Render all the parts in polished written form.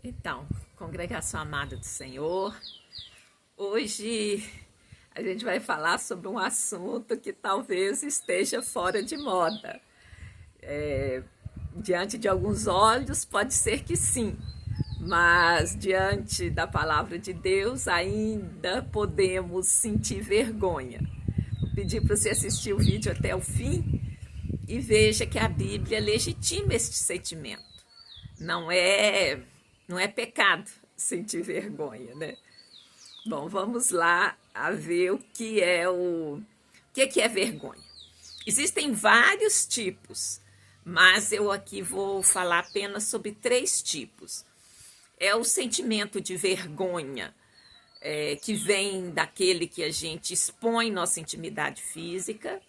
Então, congregação amada do Senhor, hoje a gente vai falar sobre um assunto que talvez esteja fora de moda. Diante de alguns olhos, pode ser que sim, mas diante da palavra de Deus, ainda podemos sentir vergonha. Vou pedir para você assistir o vídeo até o fim e veja que a Bíblia legitima este sentimento. Não é, não é pecado sentir vergonha, né? Bom, vamos lá a ver o que é vergonha. Existem vários tipos, mas eu aqui vou falar apenas sobre 3 tipos. É o sentimento de vergonha, que vem daquele que a gente expõe nossa intimidade física.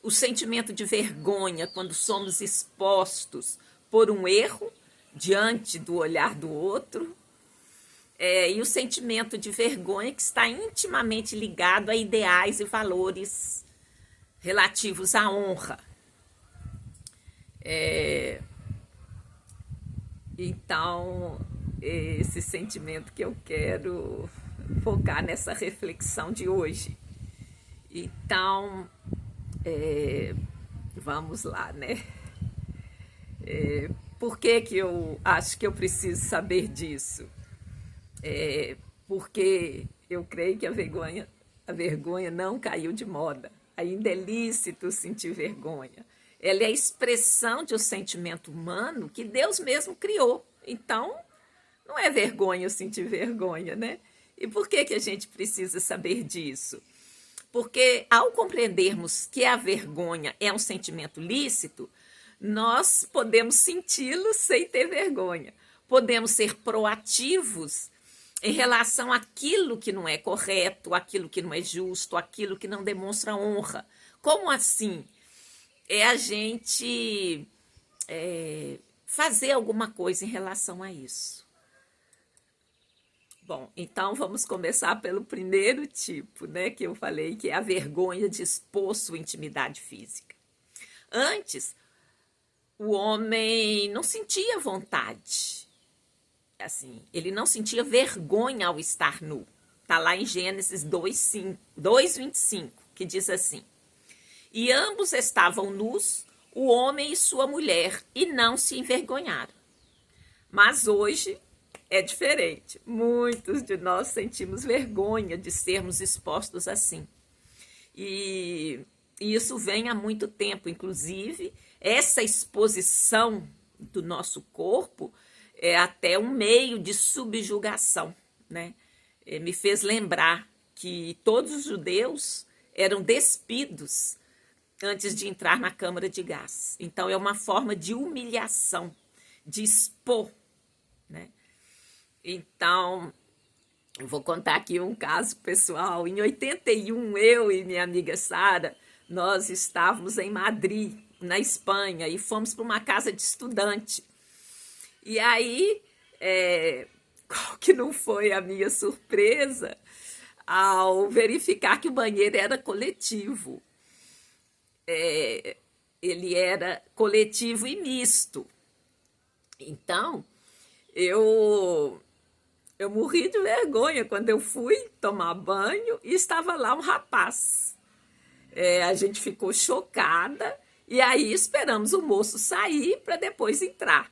O sentimento de vergonha quando somos expostos por um erro diante do olhar do outro. E o sentimento de vergonha que está intimamente ligado a ideais e valores relativos à honra. Então, esse sentimento que eu quero focar nessa reflexão de hoje. Então, vamos lá, né? Por que eu acho que eu preciso saber disso? Porque eu creio que a vergonha não caiu de moda. Ainda é lícito sentir vergonha. Ela é a expressão de um sentimento humano que Deus mesmo criou. Então, não é vergonha eu sentir vergonha, né? E por que a gente precisa saber disso? Porque ao compreendermos que a vergonha é um sentimento lícito, nós podemos senti-lo sem ter vergonha. Podemos ser proativos em relação àquilo que não é correto, àquilo que não é justo, àquilo que não demonstra honra. Como assim? É a gente fazer alguma coisa em relação a isso. Bom, então vamos começar pelo primeiro tipo, né, que eu falei, que é a vergonha de expor sua intimidade física. Antes, o homem não sentia vontade, assim, ele não sentia vergonha ao estar nu. Está lá em Gênesis 2:25, que diz assim: E ambos estavam nus, o homem e sua mulher, e não se envergonharam. Mas hoje é diferente. Muitos de nós sentimos vergonha de sermos expostos assim. E isso vem há muito tempo. Inclusive, essa exposição do nosso corpo é até um meio de subjugação, né? Me fez lembrar que todos os judeus eram despidos antes de entrar na câmara de gás. Então, é uma forma de humilhação, de expor, né? Então, eu vou contar aqui um caso pessoal. Em 81, eu e minha amiga Sara, nós estávamos em Madrid, na Espanha, e fomos para uma casa de estudante. E aí, qual que não foi a minha surpresa ao verificar que o banheiro era coletivo. Ele era coletivo e misto. Então, eu morri de vergonha quando eu fui tomar banho e estava lá um rapaz. A gente ficou chocada e aí esperamos o moço sair para depois entrar.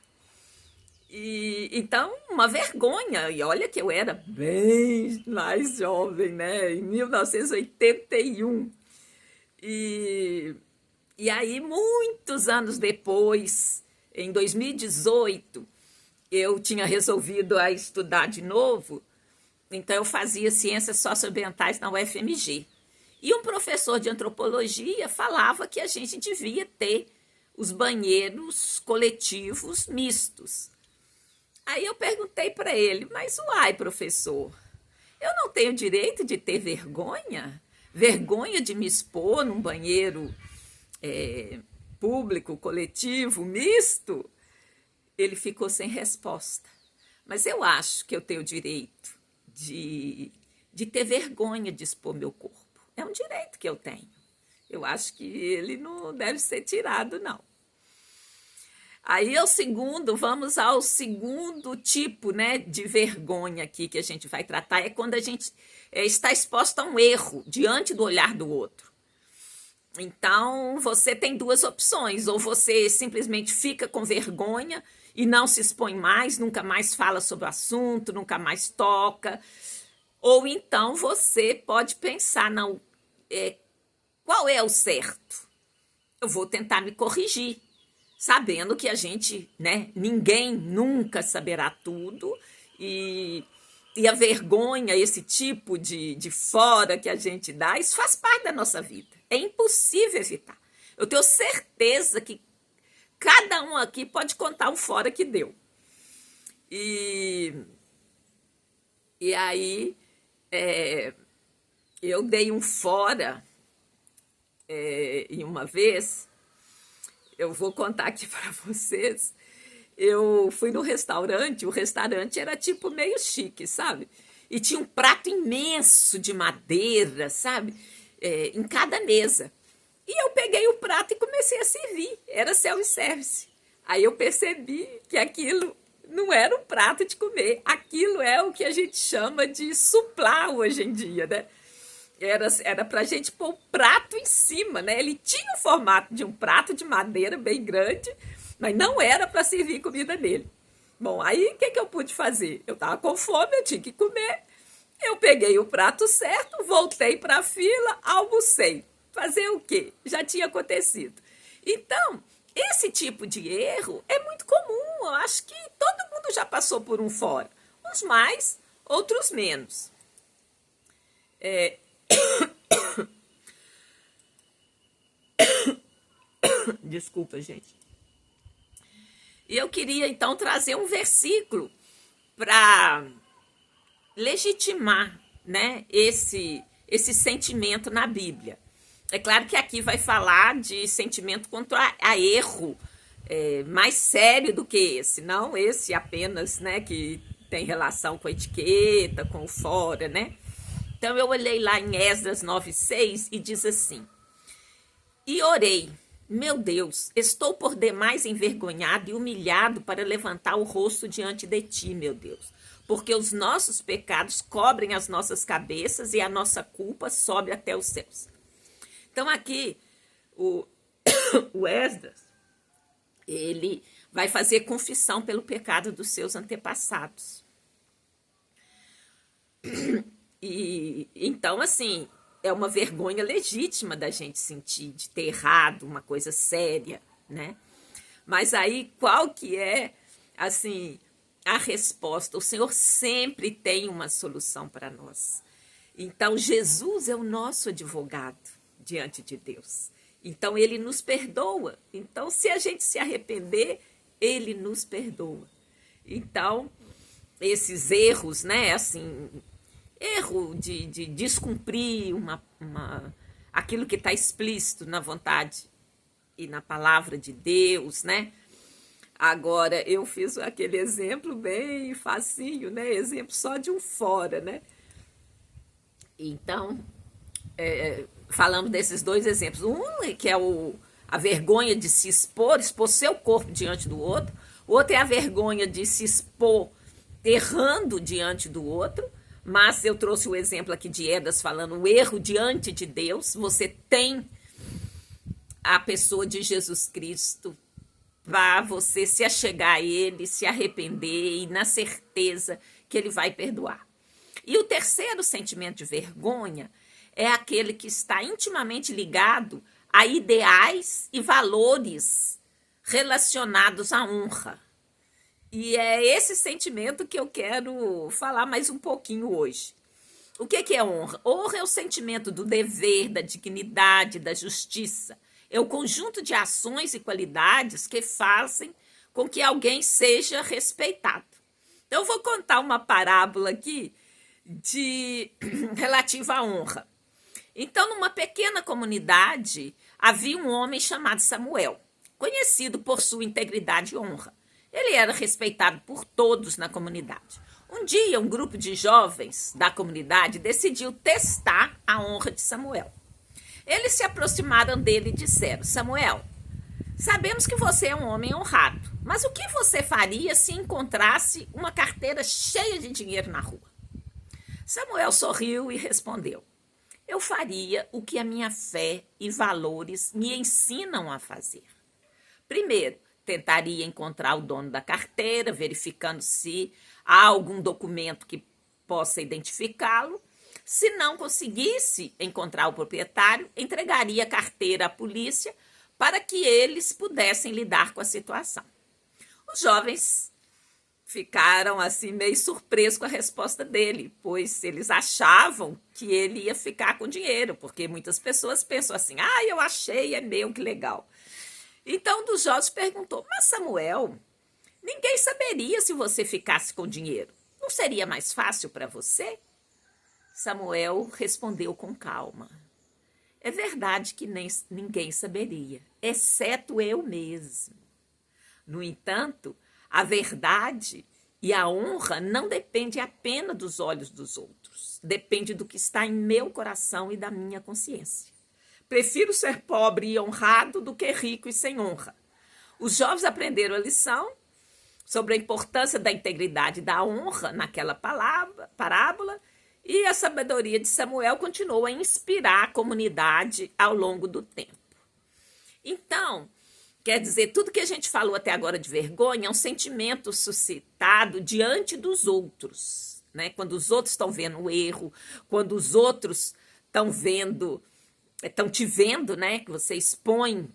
Então, uma vergonha. E olha que eu era bem mais jovem, né? Em 1981. E aí, muitos anos depois, em 2018, eu tinha resolvido a estudar de novo, então eu fazia ciências socioambientais na UFMG. E um professor de antropologia falava que a gente devia ter os banheiros coletivos mistos. Aí eu perguntei para ele, mas uai, professor, eu não tenho direito de ter vergonha? Vergonha de me expor num banheiro público, coletivo, misto? Ele ficou sem resposta. Mas eu acho que eu tenho o direito de ter vergonha de expor meu corpo. É um direito que eu tenho. Eu acho que ele não deve ser tirado, não. Aí é o segundo, vamos ao segundo tipo, né, de vergonha aqui que a gente vai tratar, é quando a gente está exposto a um erro diante do olhar do outro. Então, você tem duas opções, ou você simplesmente fica com vergonha e não se expõe mais, nunca mais fala sobre o assunto, nunca mais toca, ou então você pode pensar, não, qual é o certo? Eu vou tentar me corrigir, sabendo que a gente, né, ninguém nunca saberá tudo, e a vergonha, esse tipo de fora que a gente dá, isso faz parte da nossa vida. É impossível evitar. Eu tenho certeza que cada um aqui pode contar um fora que deu. E aí, eu dei um fora em uma vez, eu vou contar aqui para vocês. Eu fui no restaurante, o restaurante era tipo meio chique, sabe? E tinha um prato imenso de madeira, sabe? Em cada mesa. E eu peguei o prato e comecei a servir. Era self-service. Aí eu percebi que aquilo não era um prato de comer. Aquilo é o que a gente chama de suplá hoje em dia, né? Era pra gente pôr o prato em cima, né? Ele tinha o formato de um prato de madeira bem grande, mas não era para servir comida nele. Bom, aí o que eu pude fazer? Eu estava com fome, eu tinha que comer. Eu peguei o prato certo, voltei para a fila, almocei. Fazer o quê? Já tinha acontecido. Então, esse tipo de erro é muito comum. Eu acho que todo mundo já passou por um fora. Uns mais, outros menos. Desculpa, gente. E eu queria, então, trazer um versículo para legitimar, né, esse sentimento na Bíblia. É claro que aqui vai falar de sentimento contra a erro, mais sério do que esse, não esse apenas, né, que tem relação com a etiqueta, com o fora, né? Então, eu olhei lá em Esdras 9:6 e diz assim: e orei, meu Deus, estou por demais envergonhado e humilhado para levantar o rosto diante de ti, meu Deus, porque os nossos pecados cobrem as nossas cabeças e a nossa culpa sobe até os céus. Então aqui o Esdras, ele vai fazer confissão pelo pecado dos seus antepassados. E então, assim, é uma vergonha legítima da gente sentir, de ter errado uma coisa séria, né? Mas aí, qual que é, assim, a resposta? O Senhor sempre tem uma solução para nós. Então, Jesus é o nosso advogado diante de Deus. Então, Ele nos perdoa. Então, se a gente se arrepender, Ele nos perdoa. Então, esses erros, né, assim, erro de descumprir aquilo que está explícito na vontade e na palavra de Deus, né? Agora, eu fiz aquele exemplo bem facinho, né? Exemplo só de um fora, né? Então, falamos desses dois exemplos. Um que é a vergonha de se expor seu corpo diante do outro. O outro é a vergonha de se expor errando diante do outro. Mas eu trouxe o exemplo aqui de Esdras falando o erro diante de Deus. Você tem a pessoa de Jesus Cristo para você se achegar a Ele, se arrepender e na certeza que Ele vai perdoar. E o terceiro sentimento de vergonha é aquele que está intimamente ligado a ideais e valores relacionados à honra. E é esse sentimento que eu quero falar mais um pouquinho hoje. O que é honra? Honra é o sentimento do dever, da dignidade, da justiça. É o conjunto de ações e qualidades que fazem com que alguém seja respeitado. Então, eu vou contar uma parábola aqui relativa à honra. Então, numa pequena comunidade, havia um homem chamado Samuel, conhecido por sua integridade e honra. Ele era respeitado por todos na comunidade. Um dia, um grupo de jovens da comunidade decidiu testar a honra de Samuel. Eles se aproximaram dele e disseram: Samuel, sabemos que você é um homem honrado, Mas o que você faria se encontrasse uma carteira cheia de dinheiro na rua? Samuel sorriu e respondeu: eu faria o que a minha fé e valores me ensinam a fazer. Primeiro, tentaria encontrar o dono da carteira, verificando se há algum documento que possa identificá-lo. Se não conseguisse encontrar o proprietário, entregaria a carteira à polícia para que eles pudessem lidar com a situação. Os jovens ficaram assim meio surpresos com a resposta dele, pois eles achavam que ele ia ficar com dinheiro, porque muitas pessoas pensam assim: ah, eu achei, é meu, que legal. Então um dos jovens perguntou: mas Samuel, ninguém saberia se você ficasse com dinheiro. Não seria mais fácil para você? Samuel respondeu com calma: é verdade que ninguém saberia, exceto eu mesmo. No entanto, a verdade e a honra não dependem apenas dos olhos dos outros. Depende do que está em meu coração e da minha consciência. Prefiro ser pobre e honrado do que rico e sem honra. Os jovens aprenderam a lição sobre a importância da integridade e da honra naquela parábola, e a sabedoria de Samuel continuou a inspirar a comunidade ao longo do tempo. Então, quer dizer, tudo que a gente falou até agora de vergonha é um sentimento suscitado diante dos outros, né? Quando os outros estão vendo o erro, quando os outros estão te vendo, né? Que você expõe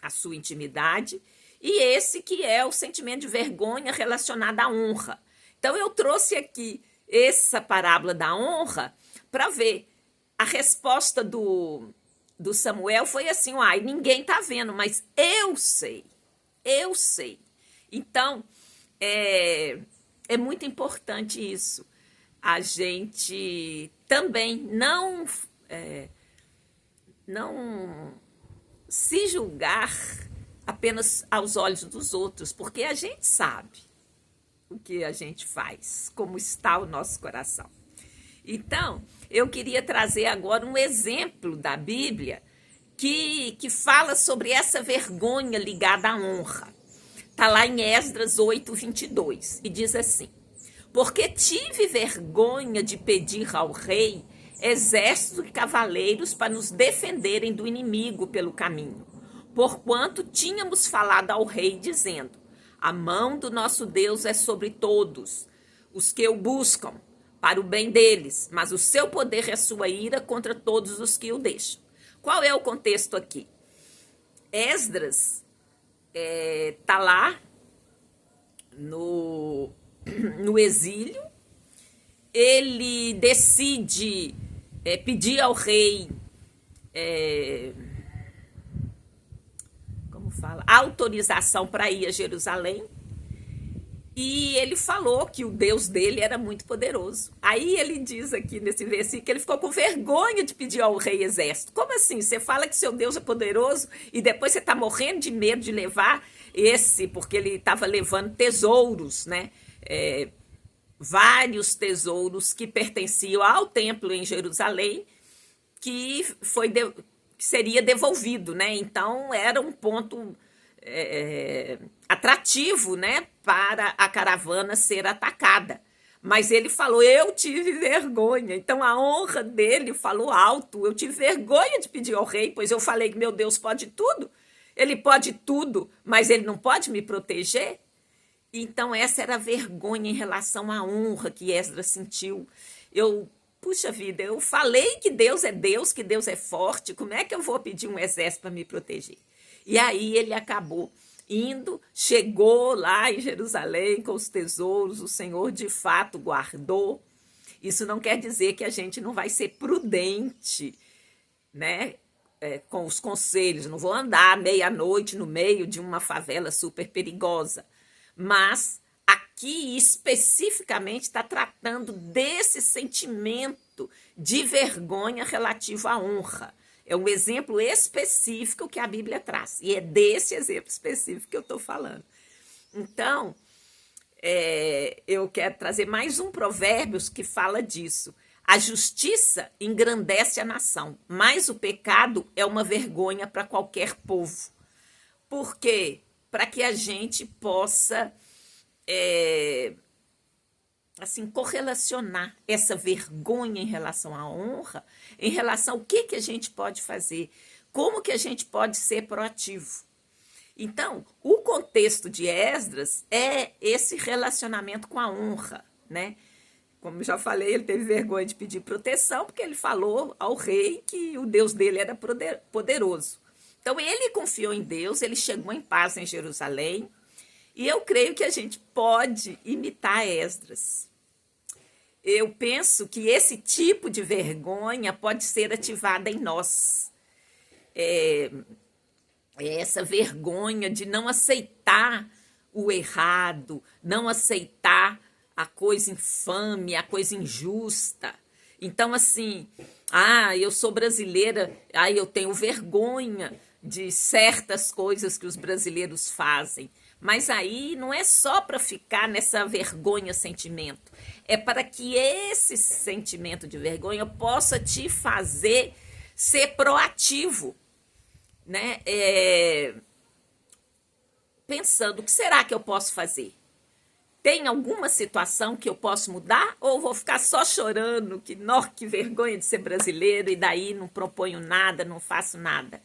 a sua intimidade. E esse que é o sentimento de vergonha relacionado à honra. Então, eu trouxe aqui essa parábola da honra para ver. A resposta do Samuel foi assim: uai, ninguém está vendo, mas eu sei. Então, é muito importante isso. A gente também não se julgar apenas aos olhos dos outros, porque a gente sabe o que a gente faz, como está o nosso coração. Então, eu queria trazer agora um exemplo da Bíblia que fala sobre essa vergonha ligada à honra. Está lá em Esdras 8:22, e diz assim: porque tive vergonha de pedir ao rei exército de cavaleiros para nos defenderem do inimigo pelo caminho, porquanto tínhamos falado ao rei, dizendo: a mão do nosso Deus é sobre todos os que o buscam, para o bem deles, mas o seu poder é sua ira contra todos os que o deixam. Qual é o contexto aqui? Esdras está lá no exílio, ele decide pedir ao rei autorização para ir a Jerusalém, e ele falou que o Deus dele era muito poderoso. Aí ele diz aqui nesse versículo que ele ficou com vergonha de pedir ao rei exército. Como assim? Você fala que seu Deus é poderoso e depois você está morrendo de medo de levar porque ele estava levando tesouros, né? Vários tesouros que pertenciam ao templo em Jerusalém, que seria devolvido, né? Então era um ponto atrativo, né, para a caravana ser atacada. Mas ele falou: eu tive vergonha. Então a honra dele falou alto: eu tive vergonha de pedir ao rei, pois eu falei que meu Deus pode tudo. Ele pode tudo, mas ele não pode me proteger? Então essa era a vergonha em relação à honra que Esdras sentiu. Puxa vida, eu falei que Deus é forte, como é que eu vou pedir um exército para me proteger? E aí ele acabou indo, chegou lá em Jerusalém com os tesouros, o Senhor de fato guardou. Isso não quer dizer que a gente não vai ser prudente, né, com os conselhos. Não vou andar meia-noite no meio de uma favela super perigosa. Mas aqui especificamente está tratando desse sentimento de vergonha relativo à honra. É um exemplo específico que a Bíblia traz. E é desse exemplo específico que eu estou falando. Então, eu quero trazer mais um Provérbios que fala disso. A justiça engrandece a nação, mas o pecado é uma vergonha para qualquer povo. Por quê? para que a gente possa assim, correlacionar essa vergonha em relação à honra, em relação ao que a gente pode fazer, como que a gente pode ser proativo. Então, o contexto de Esdras é esse relacionamento com a honra, né? Como eu já falei, ele teve vergonha de pedir proteção, porque ele falou ao rei que o Deus dele era poderoso. Então, ele confiou em Deus, ele chegou em paz em Jerusalém, e eu creio que a gente pode imitar Esdras. Eu penso que esse tipo de vergonha pode ser ativada em nós. Essa vergonha de não aceitar o errado, não aceitar a coisa infame, a coisa injusta. Então, assim, eu sou brasileira, eu tenho vergonha de certas coisas que os brasileiros fazem. Mas aí não é só para ficar nessa vergonha sentimento, é para que esse sentimento de vergonha possa te fazer ser proativo, né? Pensando, o que será que eu posso fazer? Tem alguma situação que eu posso mudar? Ou vou ficar só chorando, que vergonha de ser brasileiro, e daí não proponho nada, não faço nada?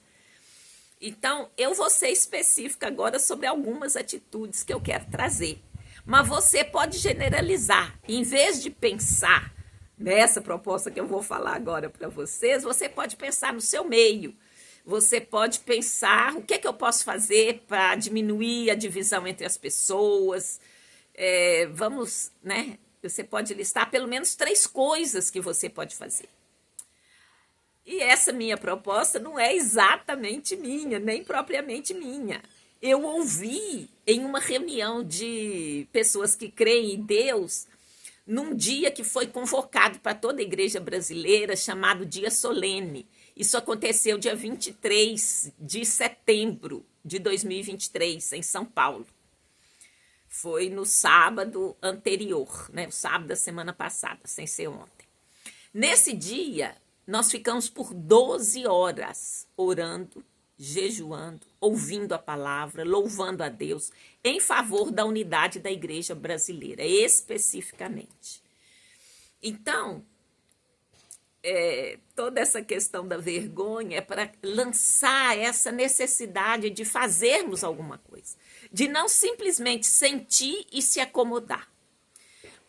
Então, eu vou ser específica agora sobre algumas atitudes que eu quero trazer. Mas você pode generalizar. Em vez de pensar nessa proposta que eu vou falar agora para vocês, você pode pensar no seu meio. Você pode pensar o que eu posso fazer para diminuir a divisão entre as pessoas. Vamos, né? Você pode listar pelo menos 3 coisas que você pode fazer. E essa minha proposta não é exatamente minha, nem propriamente minha. Eu ouvi em uma reunião de pessoas que creem em Deus, num dia que foi convocado para toda a igreja brasileira, chamado Dia Solene. Isso aconteceu dia 23 de setembro de 2023, em São Paulo. Foi no sábado anterior, né? O sábado da semana passada, sem ser ontem. Nesse dia, nós ficamos por 12 horas orando, jejuando, ouvindo a palavra, louvando a Deus, em favor da unidade da igreja brasileira, especificamente. Então, toda essa questão da vergonha é para lançar essa necessidade de fazermos alguma coisa, de não simplesmente sentir e se acomodar.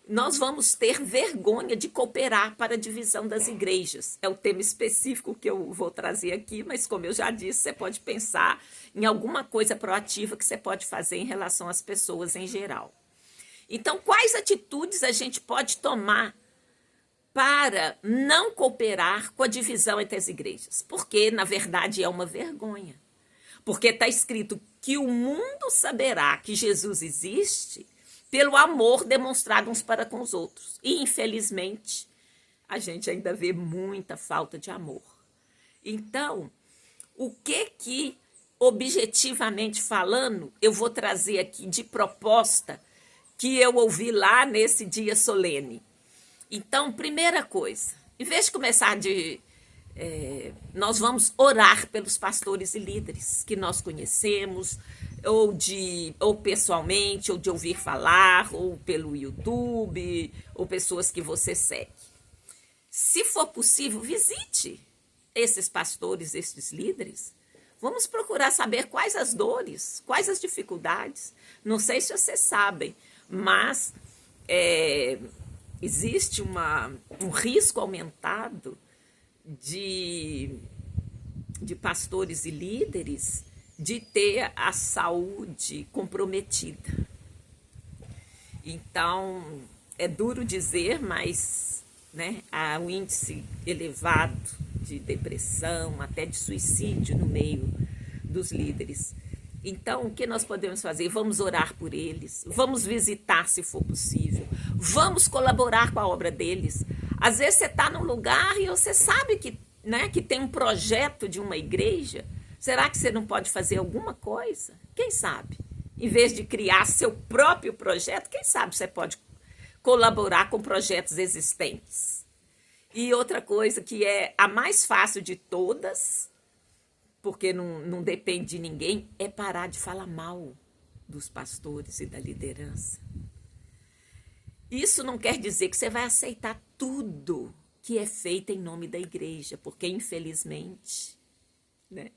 Nós vamos ter vergonha de cooperar para a divisão das igrejas. É o tema específico que eu vou trazer aqui, mas como eu já disse, você pode pensar em alguma coisa proativa que você pode fazer em relação às pessoas em geral. Então, quais atitudes a gente pode tomar para não cooperar com a divisão entre as igrejas? Porque, na verdade, é uma vergonha. Porque está escrito que o mundo saberá que Jesus existe pelo amor demonstrado uns para com os outros. E, infelizmente, a gente ainda vê muita falta de amor. Então, o que, objetivamente falando, eu vou trazer aqui de proposta que eu ouvi lá nesse dia solene? Então, primeira coisa, em vez de começar nós vamos orar pelos pastores e líderes que nós conhecemos, ou pessoalmente, ou de ouvir falar, ou pelo YouTube, ou pessoas que você segue. Se for possível, visite esses pastores, esses líderes. Vamos procurar saber quais as dores, quais as dificuldades. Não sei se vocês sabem, mas existe um risco aumentado de pastores e líderes de ter a saúde comprometida. Então, é duro dizer, mas né, há um índice elevado de depressão, até de suicídio no meio dos líderes. Então, o que nós podemos fazer? Vamos orar por eles, vamos visitar se for possível, vamos colaborar com a obra deles. Às vezes você está num lugar e você sabe que tem um projeto de uma igreja. Será que você não pode fazer alguma coisa? Quem sabe? Em vez de criar seu próprio projeto, quem sabe você pode colaborar com projetos existentes. E outra coisa que é a mais fácil de todas, porque não depende de ninguém, é parar de falar mal. dos pastores e da liderança. Isso não quer dizer que você vai aceitar tudo que é feito em nome da igreja, porque infelizmente, né,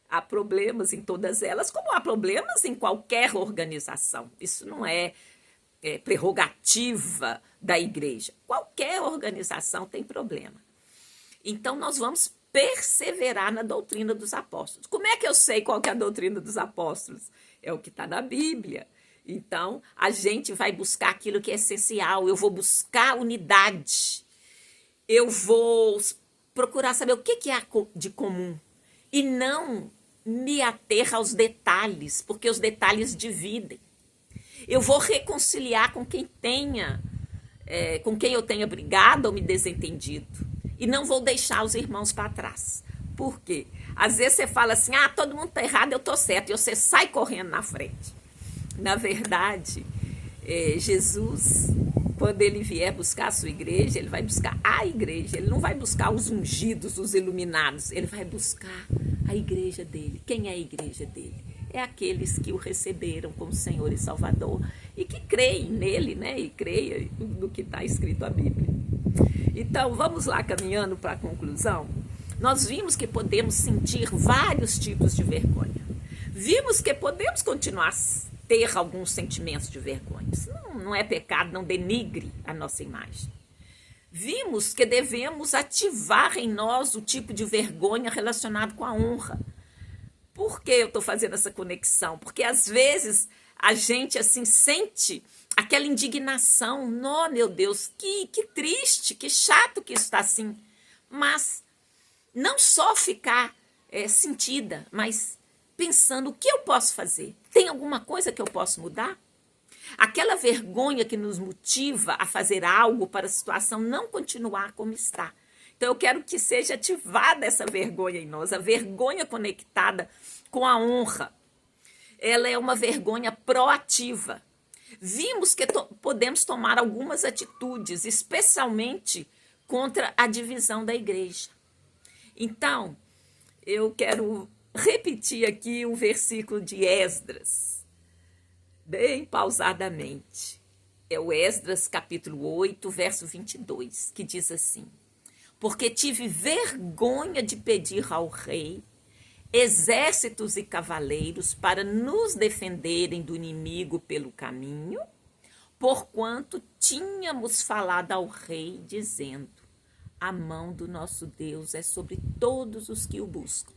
há problemas em todas elas, como há problemas em qualquer organização. Isso não é prerrogativa da igreja. Qualquer organização tem problema. Então, nós vamos perseverar na doutrina dos apóstolos. Como é que eu sei qual que é a doutrina dos apóstolos? É o que está na Bíblia. Então, a gente vai buscar aquilo que é essencial. Eu vou buscar unidade. Eu vou procurar saber o que há de comum. E não me ater aos detalhes, porque os detalhes dividem. Eu vou reconciliar com quem com quem eu tenha brigado ou me desentendido. E não vou deixar os irmãos para trás. Por quê? Às vezes você fala assim, todo mundo está errado, eu estou certo. E você sai correndo na frente. Na verdade, Jesus, quando ele vier buscar a sua igreja, ele vai buscar a igreja. Ele não vai buscar os ungidos, os iluminados. Ele vai buscar a igreja dele. Quem é a igreja dele? É aqueles que o receberam como Senhor e Salvador e que creem nele, né? E creem no que está escrito na Bíblia. Então, vamos lá caminhando para a conclusão. Nós vimos que podemos sentir vários tipos de vergonha. Vimos que podemos continuar a ter alguns sentimentos de vergonha. Isso não é pecado, não denigre a nossa imagem. Vimos que devemos ativar em nós o tipo de vergonha relacionado com a honra. Por que eu estou fazendo essa conexão? Porque às vezes a gente assim sente aquela indignação. Não, meu Deus, que triste, que chato que isso está assim. Mas não só ficar sentida, mas pensando o que eu posso fazer. Tem alguma coisa que eu posso mudar? Aquela vergonha que nos motiva a fazer algo para a situação não continuar como está. Então, eu quero que seja ativada essa vergonha em nós, a vergonha conectada com a honra. Ela é uma vergonha proativa. Vimos que podemos tomar algumas atitudes, especialmente contra a divisão da igreja. Então, eu quero repetir aqui um versículo de Esdras, bem pausadamente. É o Esdras, capítulo 8, verso 22, que diz assim: porque tive vergonha de pedir ao rei exércitos e cavaleiros para nos defenderem do inimigo pelo caminho, porquanto tínhamos falado ao rei, dizendo: a mão do nosso Deus é sobre todos os que o buscam,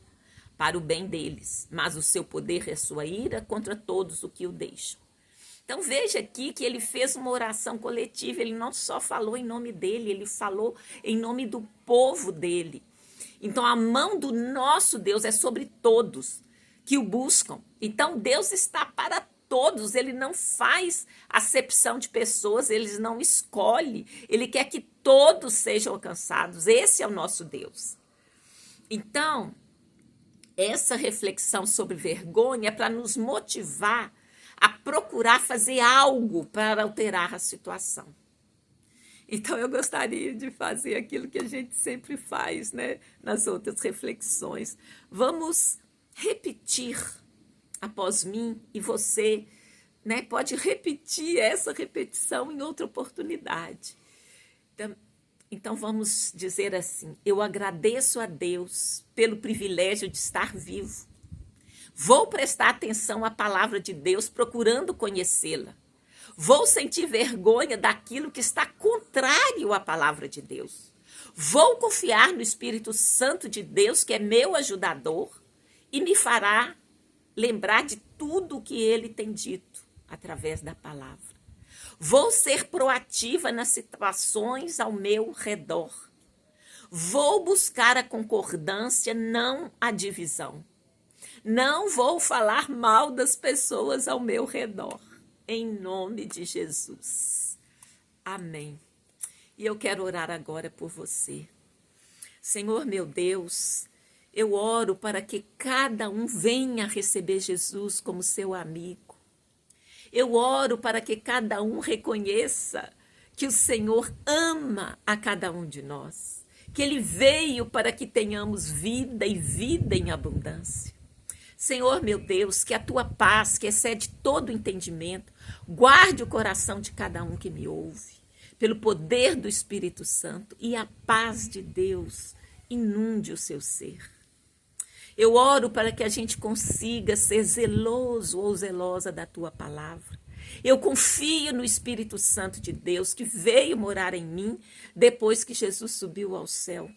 para o bem deles, mas o seu poder é sua ira contra todos os que o deixam. Então veja aqui que ele fez uma oração coletiva, ele não só falou em nome dele, ele falou em nome do povo dele. Então a mão do nosso Deus é sobre todos que o buscam. Então Deus está para todos, ele não faz acepção de pessoas, ele não escolhe, ele quer que todos sejam alcançados, esse é o nosso Deus. Então, essa reflexão sobre vergonha é para nos motivar a procurar fazer algo para alterar a situação. Então, eu gostaria de fazer aquilo que a gente sempre faz, né, nas outras reflexões. Vamos repetir após mim e você, né, pode repetir essa repetição em outra oportunidade. Então, vamos dizer assim: eu agradeço a Deus pelo privilégio de estar vivo. Vou prestar atenção à palavra de Deus, procurando conhecê-la. Vou sentir vergonha daquilo que está contrário à palavra de Deus. Vou confiar no Espírito Santo de Deus, que é meu ajudador, e me fará lembrar de tudo o que ele tem dito através da palavra. Vou ser proativa nas situações ao meu redor. Vou buscar a concordância, não a divisão. Não vou falar mal das pessoas ao meu redor. Em nome de Jesus. Amém. E eu quero orar agora por você. Senhor meu Deus, eu oro para que cada um venha receber Jesus como seu amigo. Eu oro para que cada um reconheça que o Senhor ama a cada um de nós. Que Ele veio para que tenhamos vida e vida em abundância. Senhor, meu Deus, que a tua paz, que excede todo o entendimento, guarde o coração de cada um que me ouve, pelo poder do Espírito Santo, e a paz de Deus inunde o seu ser. Eu oro para que a gente consiga ser zeloso ou zelosa da tua palavra. Eu confio no Espírito Santo de Deus que veio morar em mim depois que Jesus subiu ao céu.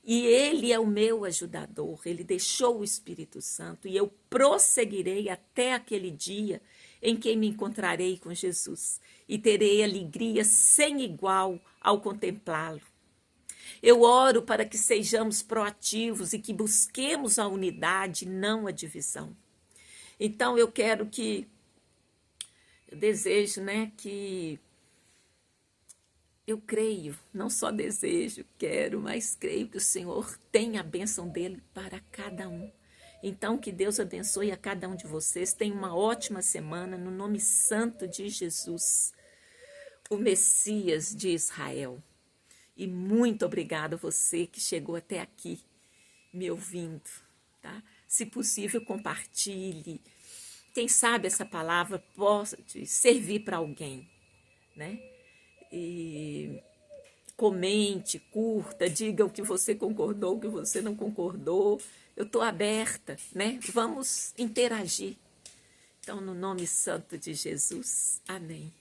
E ele é o meu ajudador, ele deixou o Espírito Santo e eu prosseguirei até aquele dia em que me encontrarei com Jesus e terei alegria sem igual ao contemplá-lo. Eu oro para que sejamos proativos e que busquemos a unidade, não a divisão. Então eu desejo, que eu creio, não só desejo, quero, mas creio que o Senhor tem a bênção dele para cada um. Então, que Deus abençoe a cada um de vocês. Tenha uma ótima semana no nome santo de Jesus, o Messias de Israel. E muito obrigada a você que chegou até aqui me ouvindo, tá? Se possível, compartilhe. Quem sabe essa palavra pode servir para alguém, né? E comente, curta, diga o que você concordou, o que você não concordou. Eu estou aberta, né? Vamos interagir. Então, no nome santo de Jesus, amém.